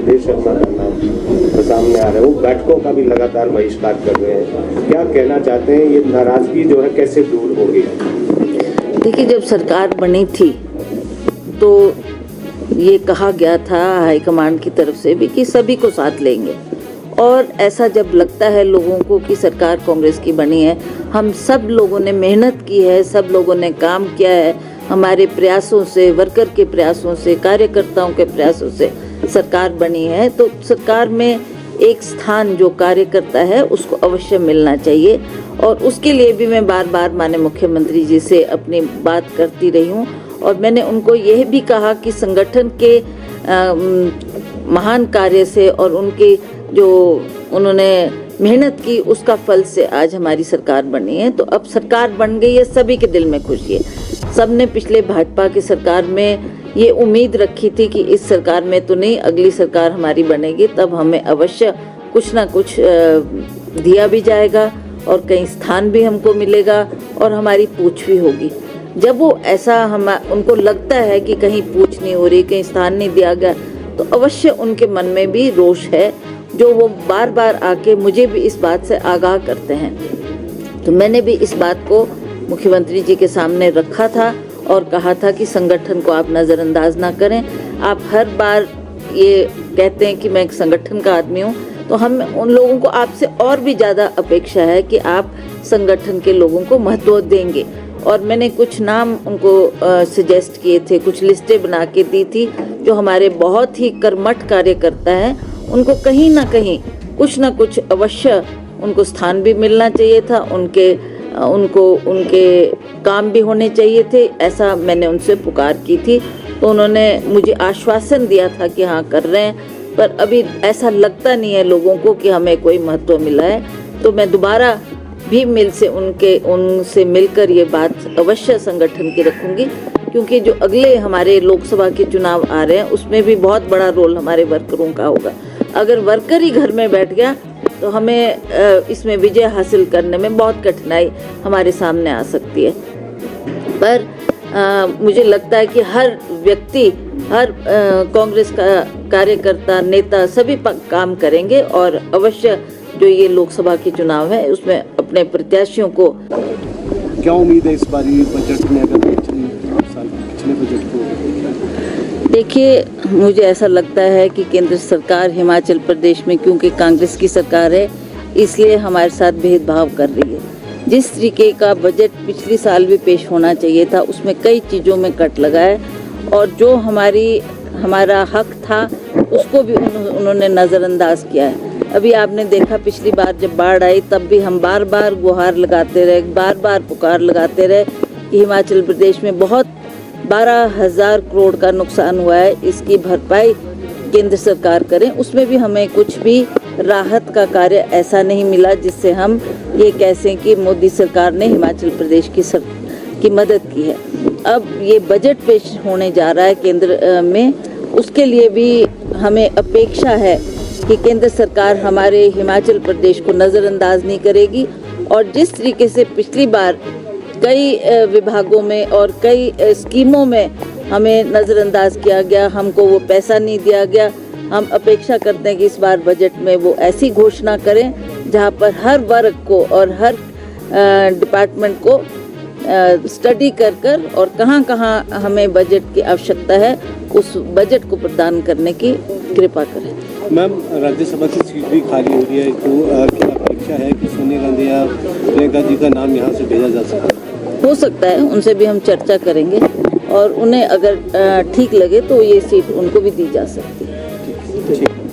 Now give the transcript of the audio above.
सुधीर शर्मा का नाम सामने आ रहा है, वो बैठकों का भी लगातार बहिष्कार कर रहे हैं। क्या कहना चाहते हैं, ये नाराजगी जो है कैसे दूर होगी? देखिए, जब सरकार बनी थी तो ये कहा गया था हाईकमांड की तरफ से भी कि सभी को साथ लेंगे, और ऐसा जब लगता है लोगों को कि सरकार कांग्रेस की बनी है, हम सब लोगों ने मेहनत की है, सब लोगों ने काम किया है, हमारे प्रयासों से, वर्कर के प्रयासों से, कार्यकर्ताओं के प्रयासों से सरकार बनी है, तो सरकार में एक स्थान जो कार्यकर्ता है उसको अवश्य मिलना चाहिए। और उसके लिए भी मैं बार बार माननीय मुख्यमंत्री जी से अपनी बात करती रही हूँ, और मैंने उनको यह भी कहा कि संगठन के महान कार्य से और उनके जो उन्होंने मेहनत की उसका फल से आज हमारी सरकार बनी है। तो अब सरकार बन गई है, सभी के दिल में खुशी है। सबने पिछले भाजपा की सरकार में ये उम्मीद रखी थी कि इस सरकार में तो नहीं, अगली सरकार हमारी बनेगी तब हमें अवश्य कुछ ना कुछ दिया भी जाएगा और कहीं स्थान भी हमको मिलेगा और हमारी पूछ भी होगी। जब वो ऐसा उनको लगता है कि कहीं पूछ नहीं हो रही, कहीं स्थान नहीं दिया गया, तो अवश्य उनके मन में भी रोष है, जो वो बार बार आके मुझे भी इस बात से आगाह करते हैं। तो मैंने भी इस बात को मुख्यमंत्री जी के सामने रखा था और कहा था कि संगठन को आप नज़रअंदाज ना करें। आप हर बार ये कहते हैं कि मैं एक संगठन का आदमी हूँ, तो हम उन लोगों को आपसे और भी ज़्यादा अपेक्षा है कि आप संगठन के लोगों को महत्व देंगे। और मैंने कुछ नाम उनको सजेस्ट किए थे, कुछ लिस्टें बना के दी थी, जो हमारे बहुत ही कर्मठ कार्यकर्ता हैं, उनको कहीं ना कहीं कुछ ना कुछ अवश्य उनको स्थान भी मिलना चाहिए था, उनके काम भी होने चाहिए थे, ऐसा मैंने उनसे पुकार की थी। तो उन्होंने मुझे आश्वासन दिया था कि हाँ कर रहे हैं, पर अभी ऐसा लगता नहीं है लोगों को कि हमें कोई महत्व मिला है। तो मैं दोबारा भी उनसे मिलकर ये बात अवश्य संगठन की रखूंगी, क्योंकि जो अगले हमारे लोकसभा के चुनाव आ रहे हैं उसमें भी बहुत बड़ा रोल हमारे वर्करों का होगा। अगर वर्कर ही घर में बैठ गया तो हमें इसमें विजय हासिल करने में बहुत कठिनाई हमारे सामने आ सकती है। पर मुझे लगता है कि हर व्यक्ति, हर कांग्रेस का कार्यकर्ता, नेता सभी काम करेंगे और अवश्य जो ये लोकसभा के चुनाव है उसमें अपने प्रत्याशियों को। क्या उम्मीद है इस बारी बजट में, अगर पिछले बजट को? देखिए, मुझे ऐसा लगता है कि केंद्र सरकार हिमाचल प्रदेश में, क्योंकि कांग्रेस की सरकार है, इसलिए हमारे साथ भेदभाव कर रही है। जिस तरीके का बजट पिछले साल भी पेश होना चाहिए था, उसमें कई चीज़ों में कट लगा है, और जो हमारा हक था उसको भी उन्होंने नज़रअंदाज किया है। अभी आपने देखा, पिछली बार जब बाढ़ आई तब भी हम बार बार गुहार लगाते रहे, बार बार पुकार लगाते रहे कि हिमाचल प्रदेश में बहुत 12,000 करोड़ का नुकसान हुआ है, इसकी भरपाई केंद्र सरकार करें। उसमें भी हमें कुछ भी राहत का कार्य ऐसा नहीं मिला जिससे हम ये कह सकें कि मोदी सरकार ने हिमाचल प्रदेश की मदद की है। अब ये बजट पेश होने जा रहा है केंद्र में, उसके लिए भी हमें अपेक्षा है कि केंद्र सरकार हमारे हिमाचल प्रदेश को नज़रअंदाज नहीं करेगी, और जिस तरीके से पिछली बार कई विभागों में और कई स्कीमों में हमें नज़रअंदाज किया गया, हमको वो पैसा नहीं दिया गया, हम अपेक्षा करते हैं कि इस बार बजट में वो ऐसी घोषणा करें जहां पर हर वर्ग को और हर डिपार्टमेंट को स्टडी कर और कहां हमें बजट की आवश्यकता है, उस बजट को प्रदान करने की कृपा करें। मैम, राज्यसभा की सीट भी खाली हो रही है, तो क्या अपेक्षा है कि सोनिया गांधी या प्रियंका जी का नाम यहाँ से भेजा जा सकता है? हो सकता है, उनसे भी हम चर्चा करेंगे और उन्हें अगर ठीक लगे तो ये सीट उनको भी दी जा सकती है। ठीक।